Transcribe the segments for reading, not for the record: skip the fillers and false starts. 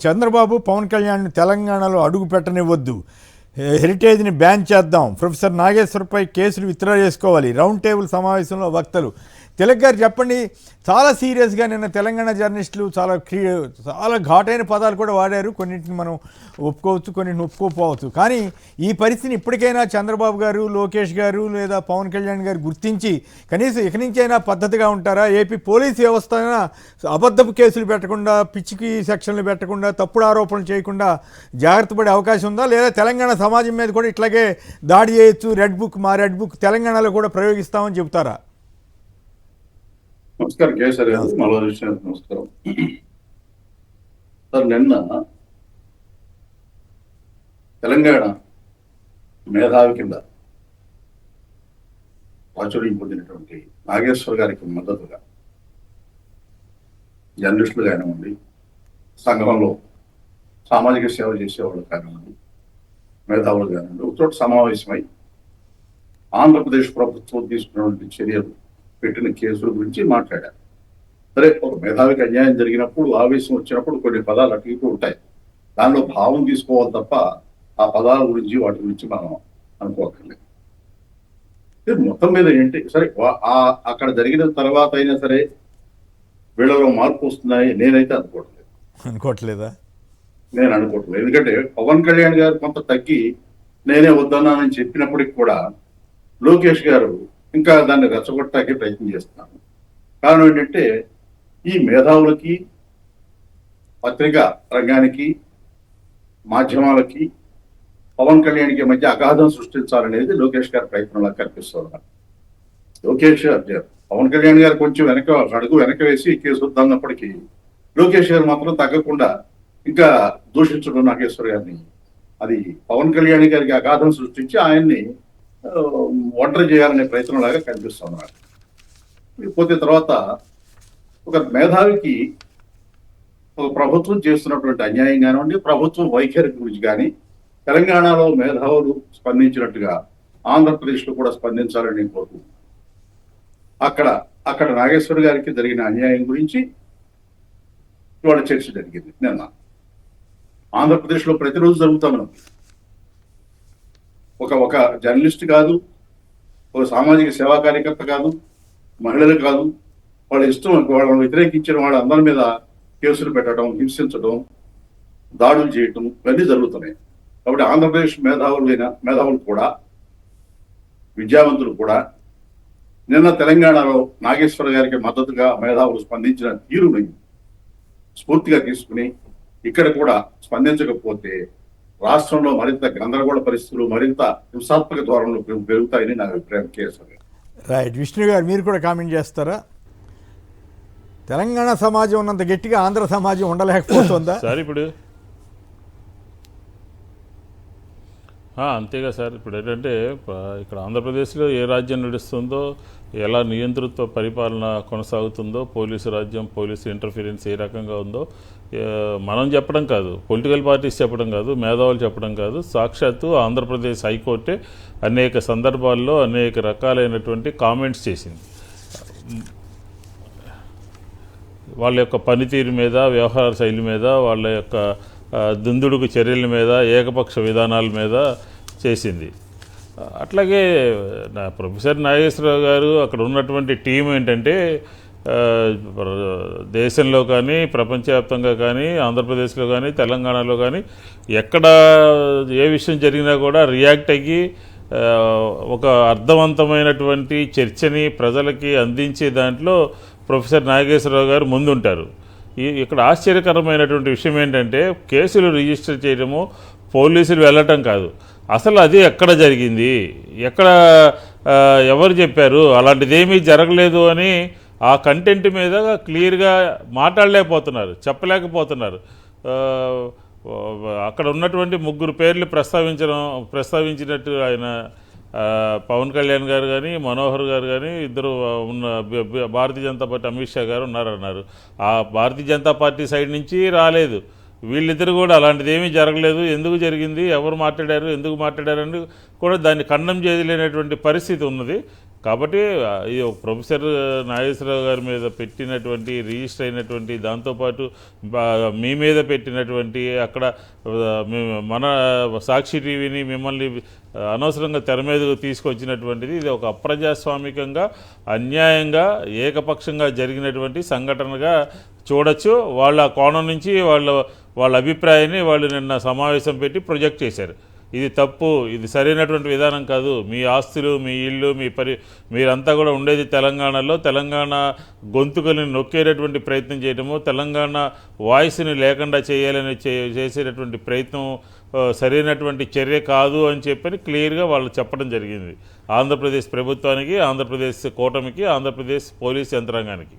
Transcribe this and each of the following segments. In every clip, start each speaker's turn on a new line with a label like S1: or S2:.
S1: చంద్రబాబు పవన్ కళ్యాణ్ తెలంగాణలో అడుగు పెట్టనివ్వద్దు, హెరిటేజ్ని బ్యాన్ చేద్దాం, ప్రొఫెసర్ నాగేశ్వరపై కేసులు విత్డ్రా చేసుకోవాలి, రౌండ్ టేబుల్ సమావేశంలో వక్తలు. తిలక్ గారు చెప్పండి, చాలా సీరియస్గా నిన్న తెలంగాణ జర్నలిస్టులు చాలా ఘాటైన పదాలు కూడా వాడారు. కొన్నింటిని మనం ఒప్పుకోవచ్చు, కొన్నింటిని ఒప్పుకోకపోవచ్చు. కానీ ఈ పరిస్థితిని ఇప్పటికైనా చంద్రబాబు గారు, లోకేష్ గారు లేదా పవన్ కళ్యాణ్ గారు గుర్తించి కనీసం ఇక నుంచైనా పద్ధతిగా ఉంటారా? ఏపీ పోలీస్ వ్యవస్థ అయినా అబద్ధపు కేసులు పెట్టకుండా, పిచ్చికి సెక్షన్లు పెట్టకుండా, తప్పుడు ఆరోపణలు చేయకుండా జాగ్రత్త పడే అవకాశం ఉందా? లేదా తెలంగాణ సమాజం మీద కూడా ఇట్లాగే దాడి చేయొచ్చు, రెడ్ బుక్ తెలంగాణలో కూడా ప్రయోగిస్తామని చెబుతారా?
S2: నమస్కారం కేసరి గారు, నమస్కారం సార్. నిన్న తెలంగాణ మేధావి కింద ప్రాచుర్యం పొందినటువంటి నాగేశ్వర్ గారికి మద్దతుగా జర్నలిస్టులు కానివ్వండి, సంఘంలో సామాజిక సేవ చేసేవాళ్ళు కానివ్వండి, మేధావులు కానివ్వండి, ఒకచోట సమావేశమై ఆంధ్రప్రదేశ్ ప్రభుత్వం తీసుకున్నటువంటి చర్యలు, పెట్టిన కేసుల గురించి మాట్లాడారు. సరే, ఒక మేధావికి అన్యాయం జరిగినప్పుడు, ఆవేశం వచ్చినప్పుడు కొన్ని పదాలు అటు ఇటు ఉంటాయి. దానిలో భావం తీసుకోవాలి తప్ప ఆ పదాల గురించి వాటి గురించి మనం అనుకోకర్లేదు. మొత్తం మీద ఏంటి, సరే అక్కడ జరిగిన తర్వాత అయినా సరే వీళ్ళలో మార్పు వస్తున్నాయి నేనైతే అనుకోవట్లేదా? నేను అనుకోవట్లేదు. ఎందుకంటే పవన్ కళ్యాణ్ గారు కొంత తగ్గి నేనే వద్దన్నానని చెప్పినప్పటికి కూడా లోకేష్ గారు ఇంకా దాన్ని రెచ్చగొట్టడానికి ప్రయత్నం చేస్తున్నాను. కారణం ఏంటంటే ఈ మేధావులకి, పత్రికా రంగానికి, మాధ్యమాలకి, పవన్ కళ్యాణ్కి మధ్య అగాధం సృష్టించాలనేది లోకేష్ గారి ప్రయత్నంలా కనిపిస్తున్నారు. పవన్ కళ్యాణ్ గారు కొంచెం అడుగు వెనక వేసి కేసు వద్దన్నప్పటికీ లోకేష్ గారు మాత్రం తగ్గకుండా ఇంకా దూషించడం నాగేశ్వర్ గారిని, అది పవన్ కళ్యాణ్ గారికి అగాధం సృష్టించి ఆయన్ని ఒంటరి చేయాలనే ప్రయత్నంలాగా కనిపిస్తున్నారు. పోతే తర్వాత ఒక మేధావికి ఒక ప్రభుత్వం చేస్తున్నటువంటి అన్యాయం కానివ్వండి, ప్రభుత్వం వైఖరి గురించి కానీ తెలంగాణలో మేధావులు స్పందించినట్టుగా ఆంధ్రప్రదేశ్లో కూడా స్పందించాలని నేను కోరుకుంటున్నాను. అక్కడ నాగేశ్వర్ గారికి జరిగిన అన్యాయం గురించి ఇవాళ చర్చ జరిగింది. నిన్న ఆంధ్రప్రదేశ్లో ప్రతిరోజు జరుగుతామని ఒక జర్నలిస్ట్ కాదు, ఒక సామాజిక సేవా కార్యకర్త కాదు, మహిళలు కాదు, వాళ్ళ ఇష్టం వాళ్ళని వ్యతిరేకించిన వాళ్ళ అందరి మీద కేసులు పెట్టడం, హింసించడం, దాడులు చేయటం ఇవన్నీ జరుగుతున్నాయి. కాబట్టి ఆంధ్రప్రదేశ్ మేధావులు కూడా, విద్యావంతులు కూడా నిన్న తెలంగాణలో నాగేశ్వర గారికి మద్దతుగా మేధావులు స్పందించిన తీరుని స్ఫూర్తిగా తీసుకుని ఇక్కడ కూడా స్పందించకపోతే రాష్ట్రంలో మరింత గందరగోళ పరిస్థితులు, మరింత హింసాత్మక ధోరణులు పెరుగుతాయని నా అభిప్రాయం. కేసరి
S1: రైట్. విష్ణు గారు, మీరు కూడా కామెంట్ చేస్తారా? తెలంగాణ సమాజం ఉన్నంత గట్టిగా ఆంధ్ర సమాజం ఉండలేకపోతుందా
S3: సార్? ఇప్పుడు అంతేగా సార్. ఇప్పుడు ఏంటంటే ఇక్కడ ఆంధ్రప్రదేశ్లో ఏ రాజ్యం నడుస్తుందో, ఎలా నియంతృత్వ పరిపాలన కొనసాగుతుందో, పోలీసు రాజ్యం, పోలీసు ఇంటర్ఫీరెన్స్ ఏ రకంగా ఉందో మనం చెప్పడం కాదు, పొలిటికల్ పార్టీస్ చెప్పడం కాదు, మేధావులు చెప్పడం కాదు, సాక్షాత్తు ఆంధ్రప్రదేశ్ హైకోర్టే అనేక సందర్భాల్లో అనేక రకాలైనటువంటి కామెంట్స్ చేసింది. వాళ్ళ యొక్క పనితీరు మీద, వ్యవహార శైలి మీద, వాళ్ళ యొక్క దుందుడుకు చర్యల మీద, ఏకపక్ష విధానాల మీద చేసింది. అట్లాగే ప్రొఫెసర్ నాగేశ్వరరావు గారు, అక్కడ ఉన్నటువంటి టీం ఏంటంటే దేశంలో కానీ, ప్రపంచవ్యాప్తంగా కానీ, ఆంధ్రప్రదేశ్లో కానీ, తెలంగాణలో కానీ ఎక్కడ ఏ విషయం జరిగినా కూడా రియాక్ట్ అయ్యి ఒక అర్థవంతమైనటువంటి చర్చని ప్రజలకి అందించే దాంట్లో ప్రొఫెసర్ నాగేశ్వరరావు గారు ముందుంటారు. ఇక్కడ ఆశ్చర్యకరమైనటువంటి విషయం ఏంటంటే కేసులు రిజిస్టర్ చేయడము, పోలీసులు వెళ్ళటం కాదు, అసలు అది ఎక్కడ జరిగింది, ఎక్కడ ఎవరు చెప్పారు, అలాంటిదేమీ జరగలేదు అని ఆ కంటెంట్ మీద క్లియర్గా మాట్లాడలేకపోతున్నారు, చెప్పలేకపోతున్నారు. అక్కడ ఉన్నటువంటి 3 పేర్లు ప్రస్తావించినట్టు ఆయన పవన్ కళ్యాణ్ గారు కానీ, మనోహర్ గారు కానీ, ఇద్దరు ఉన్న భారతీయ జనతా పార్టీ అమిత్ షా గారు ఉన్నారన్నారు. ఆ భారతీయ జనతా పార్టీ సైడ్ నుంచి రాలేదు. వీళ్ళిద్దరు కూడా అలాంటిది ఏమీ జరగలేదు, ఎందుకు జరిగింది, ఎవరు మాట్లాడారు, ఎందుకు మాట్లాడారని కూడా దాన్ని ఖండం చేయలేనటువంటి పరిస్థితి ఉన్నది. కాబట్టి ఇది ఒక ప్రొఫెసర్ నాగేశ్వరరావు గారి మీద పెట్టినటువంటి రిజిస్టర్ అయినటువంటి దాంతోపాటు మీ మీద పెట్టినటువంటి అక్కడ మన సాక్షి టీవీని మిమ్మల్ని అనవసరంగా తెర మీదకు తీసుకొచ్చినటువంటిది ఇది ఒక అప్రజాస్వామికంగా అన్యాయంగా ఏకపక్షంగా జరిగినటువంటి సంఘటనగా చూడొచ్చు. వాళ్ళ కోణం నుంచి వాళ్ళ అభిప్రాయాన్ని వాళ్ళు నిన్న సమావేశం పెట్టి ప్రొజెక్ట్ చేశారు. ఇది తప్పు, ఇది సరైనటువంటి విధానం కాదు. మీ ఆస్తులు, మీ ఇల్లు, మీరంతా కూడా ఉండేది తెలంగాణలో. తెలంగాణ గొంతుకని నొక్కేటటువంటి ప్రయత్నం చేయడము, తెలంగాణ వాయిస్ని లేకుండా చేయాలని చేసేటటువంటి ప్రయత్నం సరైనటువంటి చర్య కాదు అని చెప్పని క్లియర్గా వాళ్ళు చెప్పడం జరిగింది ఆంధ్రప్రదేశ్ ప్రభుత్వానికి, ఆంధ్రప్రదేశ్ కూటమికి, ఆంధ్రప్రదేశ్ పోలీస్ యంత్రాంగానికి.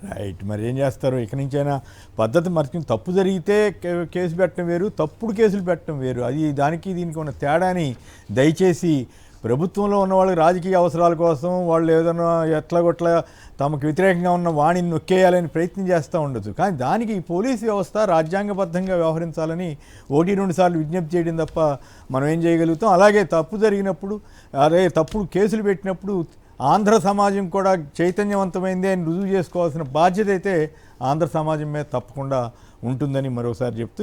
S1: రైట్, మరి ఏం చేస్తారు? ఇక నుంచైనా పద్ధతి మర్చి తప్పు జరిగితే కేసు పెట్టడం వేరు, తప్పుడు కేసులు పెట్టడం వేరు. అది దీనికి ఉన్న తేడాని దయచేసి ప్రభుత్వంలో ఉన్న వాళ్ళకి రాజకీయ అవసరాల కోసం వాళ్ళు ఏదైనా ఎట్లాగొట్లా తమకు వ్యతిరేకంగా ఉన్న వాణిని నొక్కేయాలని ప్రయత్నం చేస్తూ ఉండొచ్చు. కానీ దానికి ఈ పోలీసు వ్యవస్థ రాజ్యాంగబద్ధంగా వ్యవహరించాలని 1-2 సార్లు విజ్ఞప్తి చేయడం తప్ప మనం ఏం చేయగలుగుతాం? అలాగే తప్పు జరిగినప్పుడు, తప్పుడు కేసులు పెట్టినప్పుడు ఆంధ్ర సమాజం కూడా చైతన్యవంతమైంది అని రుజువు చేసుకోవాల్సిన బాధ్యత అయితే ఆంధ్ర సమాజం మీద తప్పకుండా ఉంటుందని మరోసారి చెప్తూ